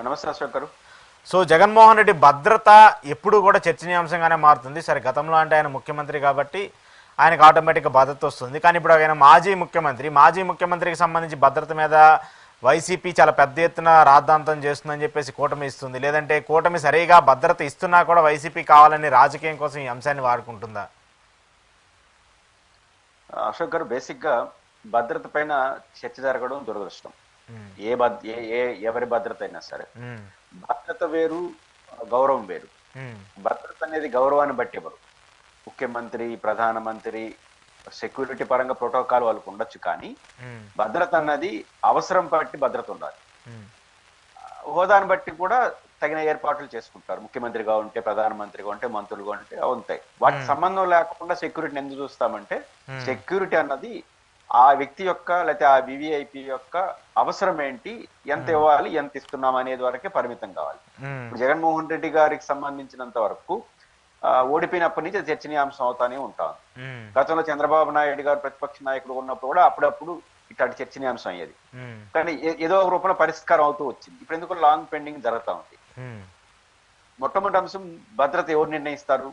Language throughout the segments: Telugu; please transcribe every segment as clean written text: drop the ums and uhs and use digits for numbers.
నమస్తే అశోక్ గారు. సో జగన్మోహన్ రెడ్డి భద్రత ఎప్పుడు కూడా చర్చనీయాంశంగానే మారుతుంది. సరే గతంలో అంటే ఆయన ముఖ్యమంత్రి కాబట్టి ఆయనకు ఆటోమేటిక్గా భద్రత వస్తుంది. కానీ ఇప్పుడు ఆయన మాజీ ముఖ్యమంత్రికి సంబంధించి భద్రత మీద వైసీపీ చాలా పెద్ద ఎత్తున రాద్ధాంతం చేస్తుందని చెప్పేసి కూటమి ఇస్తుంది. లేదంటే కూటమి సరిగా భద్రత ఇస్తున్నా కూడా వైసీపీ కావాలని రాజకీయం కోసం ఈ అంశాన్ని వాడుకుంటుందా? అశోక్ గారు, బేసిక్ గా భద్రత పైన చర్చ జరగడం దురదృష్టం. ఎవరి భద్రత అయినా సరే, భద్రత వేరు, గౌరవం వేరు. భద్రత అనేది గౌరవాన్ని బట్టి ఎవరు, ముఖ్యమంత్రి, ప్రధానమంత్రి, సెక్యూరిటీ పరంగా ప్రోటోకాల్ వాళ్ళకు ఉండొచ్చు. కానీ భద్రత అన్నది అవసరం బట్టి భద్రత ఉండాలి. హోదాను బట్టి కూడా తగిన ఏర్పాట్లు చేసుకుంటారు. ముఖ్యమంత్రిగా ఉంటే, ప్రధానమంత్రిగా ఉంటే, మంత్రులుగా ఉంటే ఉంటాయి. వాటికి సంబంధం లేకుండా సెక్యూరిటీని ఎందుకు చూస్తామంటే, సెక్యూరిటీ అన్నది ఆ వ్యక్తి యొక్క లేకపోతే ఆ వివిఐపి యొక్క అవసరం ఏంటి, ఎంత ఇవ్వాలి, ఎంత ఇస్తున్నాం అనేది వరకే పరిమితం కావాలి. ఇప్పుడు జగన్మోహన్ రెడ్డి గారికి సంబంధించినంత వరకు ఓడిపోయినప్పటి నుంచి అది చర్చనీయాంశం అవుతానే ఉంటాను. గతంలో చంద్రబాబు నాయుడు గారు ప్రతిపక్ష నాయకుడు ఉన్నప్పుడు కూడా అప్పుడప్పుడు ఇట్లాంటి చర్చనీయాంశం అయ్యేది. కానీ ఏదో ఒక రూపంలో పరిష్కారం అవుతూ వచ్చింది. ఇప్పుడు ఎందుకు లాంగ్ పెండింగ్ జరుగుతూ ఉంది. మొట్టమొదటి అంశం భద్రత ఎవరు నిర్ణయిస్తారు?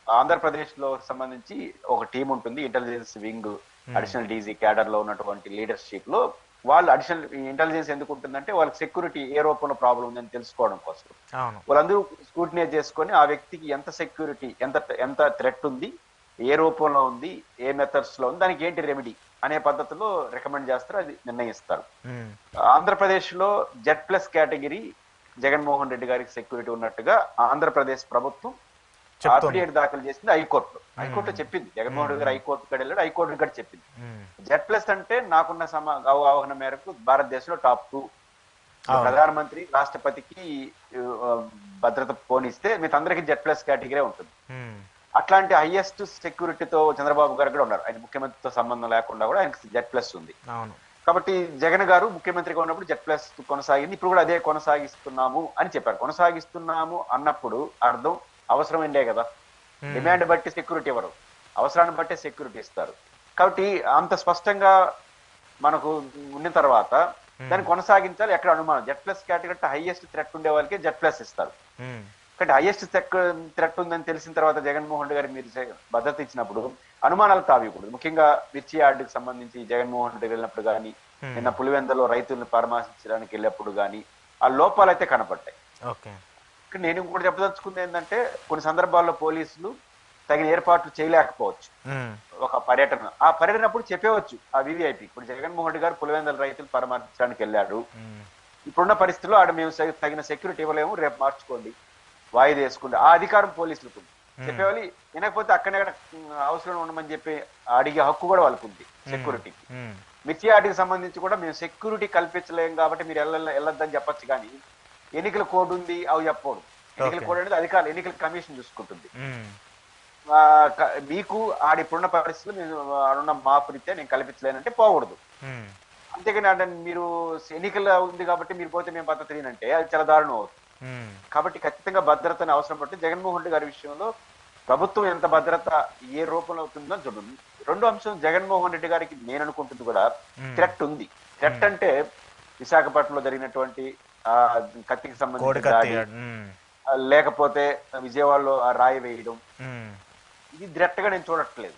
ఆంధ్రప్రదేశ్ లో సంబంధించి ఒక టీం ఉంటుంది, intelligence wing, additional DG cadre లో ఉన్నటువంటి లీడర్షిప్ లో వాళ్ళు అడిషనల్ ఇంటెలిజెన్స్ ఎందుకు ఉంటుందంటే వాళ్ళకి సెక్యూరిటీ ఏ రూపంలో ప్రాబ్లం ఉందని తెలుసుకోవడం కోసం వాళ్ళందరూ స్క్రూటినైజ్ చేసుకొని ఆ వ్యక్తికి ఎంత సెక్యూరిటీ, ఎంత థ్రెట్ ఉంది, ఏ రూపంలో ఉంది, ఏ మెథడ్స్ లో ఉంది, దానికి ఏంటి రెమెడీ అనే పద్ధతిలో రికమెండ్ చేస్తారు, అది నిర్ణయిస్తారు. ఆంధ్రప్రదేశ్ లో Z+ కేటగిరీ జగన్మోహన్ రెడ్డి గారికి సెక్యూరిటీ ఉన్నట్టుగా ఆంధ్రప్రదేశ్ ప్రభుత్వం అఫిడవిట్ దాఖలు చేసింది హైకోర్టులో చెప్పింది. జగన్మోహన్ రెడ్డి గారు హైకోర్టు కూడా వెళ్ళాడు, హైకోర్టు కూడా చెప్పింది. Z+ అంటే నాకున్న అవగాహన మేరకు భారతదేశంలో టాప్ 2. ప్రధానమంత్రి, రాష్ట్రపతికి భద్రత పోనిస్తే మీకందరికీ Z+ కేటగిరీ ఉంటుంది. అట్లాంటి హైయెస్ట్ సెక్యూరిటీతో చంద్రబాబు గారు కూడా ఉన్నారు. ఆయన ముఖ్యమంత్రితో సంబంధం లేకుండా కూడా ఆయనకి Z+ ఉంది. కాబట్టి జగన్ గారు ముఖ్యమంత్రిగా ఉన్నప్పుడు Z+ కొనసాగింది, ఇప్పుడు కూడా అదే కొనసాగిస్తున్నాము అని చెప్పారు. కొనసాగిస్తున్నాము అన్నప్పుడు అర్థం అవసరమైందే కదా. డిమాండ్ బట్టి సెక్యూరిటీ ఇవ్వరు, అవసరాన్ని బట్టి సెక్యూరిటీ ఇస్తారు. కాబట్టి అంత స్పష్టంగా మనకు ఉన్న తర్వాత దాన్ని కొనసాగించాలి. ఎక్కడ అనుమానం, Z+ కేటగిరీ హైయెస్ట్ థ్రెట్ ఉండే వాళ్ళకి Z+ ఇస్తారు. కానీ హైయెస్ట్ థ్రెట్ ఉందని తెలిసిన తర్వాత జగన్మోహన్ రెడ్డి గారికి మీరు భద్రత ఇచ్చినప్పుడు అనుమానాలు తావికూడదు. ముఖ్యంగా మిర్చి యార్డుకి సంబంధించి జగన్మోహన్ రెడ్డి వెళ్ళినప్పుడు కానీ, నిన్న పులివెందలో రైతులను పరామర్శించడానికి వెళ్ళినప్పుడు కానీ ఆ లోపాలు అయితే కనపడ్డాయి. నేను కూడా చెప్పదలుచుకుంది ఏంటంటే, కొన్ని సందర్భాల్లో పోలీసులు తగిన ఏర్పాట్లు చేయలేకపోవచ్చు. ఒక పర్యటన, ఆ పర్యటనప్పుడు చెప్పవచ్చు ఆ వివిఐపి. ఇప్పుడు జగన్మోహన్ రెడ్డి గారు పులివెందల రైతులు పరామర్శించడానికి వెళ్ళాడు, ఇప్పుడున్న పరిస్థితుల్లో ఆడ మేము తగిన సెక్యూరిటీ ఇవ్వలేము, రేపు మార్చుకోండి, వాయిదా వేసుకోండి. ఆ అధికారం పోలీసులకు ఉంది. చెప్పేవాళ్ళు వినకపోతే అక్కడే అవసరం ఉండమని చెప్పి అడిగే హక్కు కూడా వాళ్ళకు ఉంది సెక్యూరిటీకి. మిర్చి యార్డుకి సంబంధించి కూడా మేము సెక్యూరిటీ కల్పించలేము కాబట్టి మీరు వెళ్ళొద్దని చెప్పచ్చు. కానీ ఎన్నికల కోడ్ ఉంది, అవి చెప్పకూడదు. ఎన్నికల కోడ్ అనేది అధికారులు, ఎన్నికల కమిషన్ చూసుకుంటుంది. మీకు ఆడిప్పుడున్న పరిస్థితులు మీరు ఆడున్న మాపు రీత్యా నేను కల్పించలేనంటే పోకూడదు. అంతేగాని అంటే మీరు ఎన్నికల ఉంది కాబట్టి మీరు పోతే మేము భద్రత తెలియనంటే అది చాలా దారుణం అవుతుంది. కాబట్టి ఖచ్చితంగా భద్రతని అవసరం పట్టి జగన్మోహన్ రెడ్డి గారి విషయంలో ప్రభుత్వం ఎంత భద్రత ఏ రూపంలో అవుతుందో చూడండి. రెండో అంశం, జగన్మోహన్ రెడ్డి గారికి నేను అనుకుంటుంది కూడా థ్రెట్ ఉంది. థ్రెట్ అంటే విశాఖపట్నంలో జరిగినటువంటి కత్తికి సంబంధించి, లేకపోతే విజయవాడలో ఆ రాయి వేయడం, ఇది థ్రెట్ గా నేను చూడట్లేదు.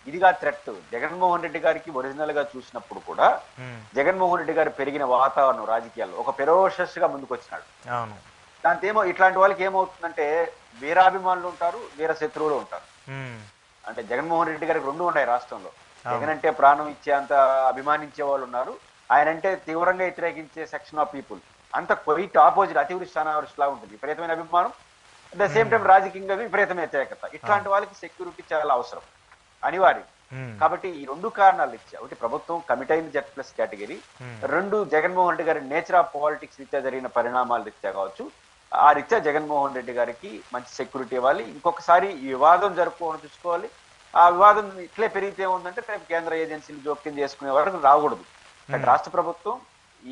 ఇదిగా థ్రెట్. జగన్మోహన్ రెడ్డి గారికి ఒరిజినల్ గా చూసినప్పుడు కూడా జగన్మోహన్ రెడ్డి గారు పెరిగిన వాతావరణం రాజకీయాల్లో ఒక ఫెరోషియస్ గా ముందుకు వచ్చినాడు. దాంతో ఏమో ఇట్లాంటి వాళ్ళకి ఏమవుతుందంటే వీరాభిమానులు ఉంటారు, వీర శత్రువులు ఉంటారు. అంటే జగన్మోహన్ రెడ్డి గారికి రెండు ఉన్నాయి రాష్ట్రంలో. జగన్ అంటే ప్రాణం ఇచ్చేంత అభిమానించే వాళ్ళు ఉన్నారు, ఆయన అంటే తీవ్రంగా వ్యతిరేకించే సెక్షన్ ఆఫ్ పీపుల్. అంత క్వైట్ ఆపోజిట్, అతివృష్టి అనావృష్టి లాగా ఉంటుంది. విపరీతమైన అభిమానం, అట్ ద సేమ్ టైం రాజకీయంగా విపరీతమైన వ్యతిరేకత. ఇట్లాంటి వాళ్ళకి సెక్యూరిటీ చాలా అవసరం, అనివార్యం. కాబట్టి ఈ రెండు కారణాలు ఇచ్చా. ఒకటి ప్రభుత్వం కమిట్ అయింది Z+ కేటగిరీ, రెండు జగన్మోహన్ రెడ్డి గారి నేచర్ ఆఫ్ పాలిటిక్స్ రీత్యా జరిగిన పరిణామాల రీత్యా కావచ్చు. ఆ రీత్యా జగన్మోహన్ రెడ్డి గారికి మంచి సెక్యూరిటీ ఇవ్వాలి. ఇంకొకసారి ఈ వివాదం జరుపుకోవడం చూసుకోవాలి. ఆ వివాదం ఇట్లే పెరిగితే ఏముందంటే రేపు కేంద్ర ఏజెన్సీలు జోక్యం చేసుకునే వరకు రాకూడదు. కానీ రాష్ట్ర ప్రభుత్వం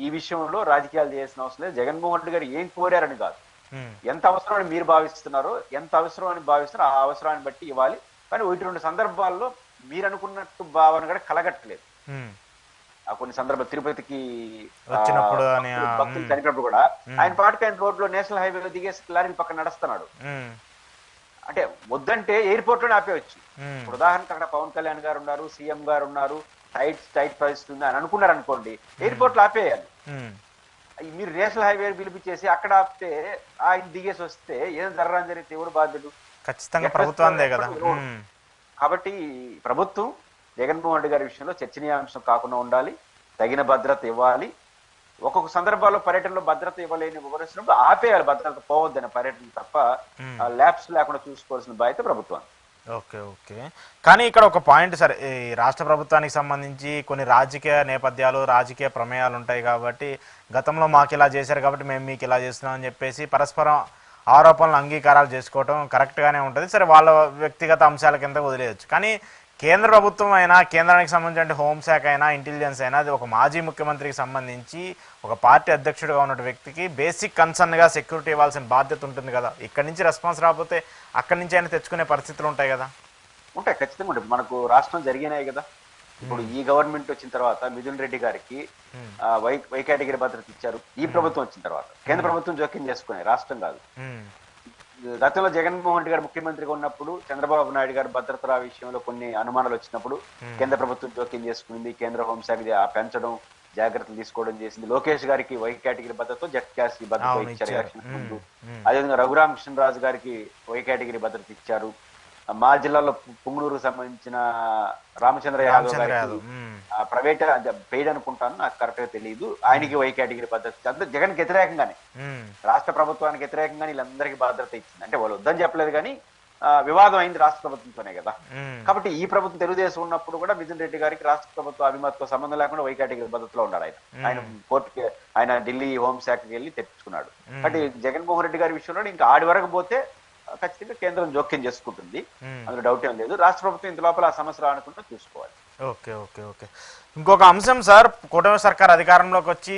ఈ విషయంలో రాజకీయాలు చేయాల్సిన అవసరం లేదు. జగన్మోహన్ రెడ్డి గారు ఏం కోరారని కాదు, ఎంత అవసరం అని మీరు భావిస్తున్నారో, ఎంత అవసరం అని భావిస్తున్నారో ఆ అవసరాన్ని బట్టి ఇవ్వాలి. కానీ ఒకటి రెండు సందర్భాల్లో మీరు అనుకున్నట్టు భావన కూడా కలగట్లేదు. కొన్ని సందర్భాలు తిరుపతికి వచ్చినప్పుడు అని భక్తులు చనిపోయినప్పుడు కూడా ఆయన పాటికి ఆయన రోడ్లో నేషనల్ హైవేలో దిగేసి లారీ పక్కన నడుస్తున్నాడు. అంటే వద్దంటే ఎయిర్పోర్ట్ లోనే ఆపేయచ్చు. ఇప్పుడు ఉదాహరణకు అక్కడ పవన్ కళ్యాణ్ గారు ఉన్నారు, సీఎం గారు ఉన్నారు, టైట్ పరిస్థితి ఉంది అని అనుకున్నారు అనుకోండి, ఎయిర్పోర్ట్ లో ఆపేయాలి. మీరు నేషనల్ హైవే పిలిపించేసి అక్కడ ఆపితే ఆయన దిగేసి వస్తే ఏం జరగని జరిగితే ఎవడు బాధ్యుడు? ఖచ్చితంగా ప్రభుత్వాన్నే కదా. కాబట్టి ప్రభుత్వం జగన్మోహన్ రెడ్డి గారి విషయంలో చర్చనీయాంశం కాకుండా ఉండాలి, తగిన భద్రత ఇవ్వాలి. ఒక్కొక్క సందర్భాల్లో పర్యటనలో భద్రత ఇవ్వలేని వివరించినప్పుడు ఆపేయాలి, భద్రత పోవద్దని పర్యటన తప్ప ల్యాబ్స్ లేకుండా చూసుకోవాల్సిన బాధ్యత ప్రభుత్వం. Okay okay. కానీ ఇక్కడ ఒక పాయింట్ సార్, ఈ రాష్ట్ర ప్రభుత్వానికి సంబంధించి కొన్ని రాజకీయ నేపథ్యాలు, రాజకీయ ప్రమేయాలు ఉంటాయి కాబట్టి గతంలో మాకు ఇలా చేశారు కాబట్టి మేము మీకు ఇలా చేస్తున్నాం అని చెప్పేసి పరస్పరం ఆరోపణలు అంగీకారాలు చేసుకోవటం కరెక్ట్గానే ఉంటుంది. సరే, వాళ్ళ వ్యక్తిగత అంశాల కింద వదిలేయచ్చు. కానీ కేంద్ర ప్రభుత్వం అయినా, కేంద్రానికి సంబంధించిన హోంశాఖ అయినా, ఇంటెలిజెన్స్ అయినా, అది ఒక మాజీ ముఖ్యమంత్రికి సంబంధించి ఒక పార్టీ అధ్యక్షుడిగా ఉన్న వ్యక్తికి బేసిక్ కన్సర్న్గా సెక్యూరిటీ ఇవ్వాల్సిన బాధ్యత ఉంటుంది కదా. ఇక్కడి నుంచి రెస్పాన్స్ రాకపోతే అక్కడి నుంచి అయినా తెచ్చుకునే పరిస్థితులు ఉంటాయి కదా. ఉంటాయి, ఖచ్చితంగా ఉంటాయి. మనకు రాష్ట్రం జరిగినాయి కదా. ఇప్పుడు ఈ గవర్నమెంట్ వచ్చిన తర్వాత మిథున్ రెడ్డి గారికి వై కేటగిరీ భద్రత ఇచ్చారు. ఈ ప్రభుత్వం వచ్చిన తర్వాత కేంద్ర ప్రభుత్వం జోక్యం చేసుకున్నాయి, రాష్ట్రం కాదు. గతంలో జగన్మోహన్ రెడ్డి గారు ముఖ్యమంత్రిగా ఉన్నప్పుడు చంద్రబాబు నాయుడు గారు భద్రతా విషయంలో కొన్ని అనుమానాలు వచ్చినప్పుడు కేంద్ర ప్రభుత్వం జోక్యం చేసుకుంది. కేంద్ర హోంశాఖ పెంచడం, జాగ్రత్తలు తీసుకోవడం చేసింది. లోకేష్ గారికి వై కేటగిరీ భద్రత, జెడ్ క్యాస్ట్ భద్రత ఇచ్చారు ఎలక్షన్ ముందు. అదేవిధంగా రఘురామకృష్ణరాజు గారికి వై కేటగిరీ భద్రత ఇచ్చారు. మా జిల్లాలో పుంగనూరుకు సంబంధించిన రామచంద్ర యాదవ్ గారికి ప్రైవేట్ పెయిడ్ అనుకుంటాను, నాకు కరెక్ట్ గా తెలియదు, ఆయనకి వై కేటగిరీ భద్రత. అంతా జగన్ కి వ్యతిరేకంగానే, రాష్ట్ర ప్రభుత్వానికి వ్యతిరేకంగానే వీళ్ళందరికీ భద్రత ఇచ్చింది. అంటే వాళ్ళు వద్దని చెప్పలేదు కానీ వివాదం అయింది రాష్ట్ర ప్రభుత్వంతోనే కదా. కాబట్టి ఈ ప్రభుత్వం తెలుగుదేశం ఉన్నప్పుడు కూడా మిథున్ రెడ్డి గారికి రాష్ట్ర ప్రభుత్వ అభిమతతో సంబంధం లేకుండా వై కేటగిరీ భద్రతలో ఉన్నాడు. ఆయన కోర్టుకి, ఆయన ఢిల్లీ హోంశాఖకి వెళ్ళి తెప్పించుకున్నాడు. అంటే జగన్మోహన్ రెడ్డి గారి విషయంలో ఇంకా ఆడి వరకు పోతే ఖచ్చితంగా కేంద్రం జోక్యం చేసుకుంటుంది, అందులో డౌట్ ఏం లేదు. రాష్ట్ర ప్రభుత్వం ఇంత లోపల ఆ సమస్య రానుకుంటూ చూసుకోవాలి. Okay okay okay. ఇంకొక అంశం సార్, కూటమి సర్కార్ అధికారంలోకి వచ్చి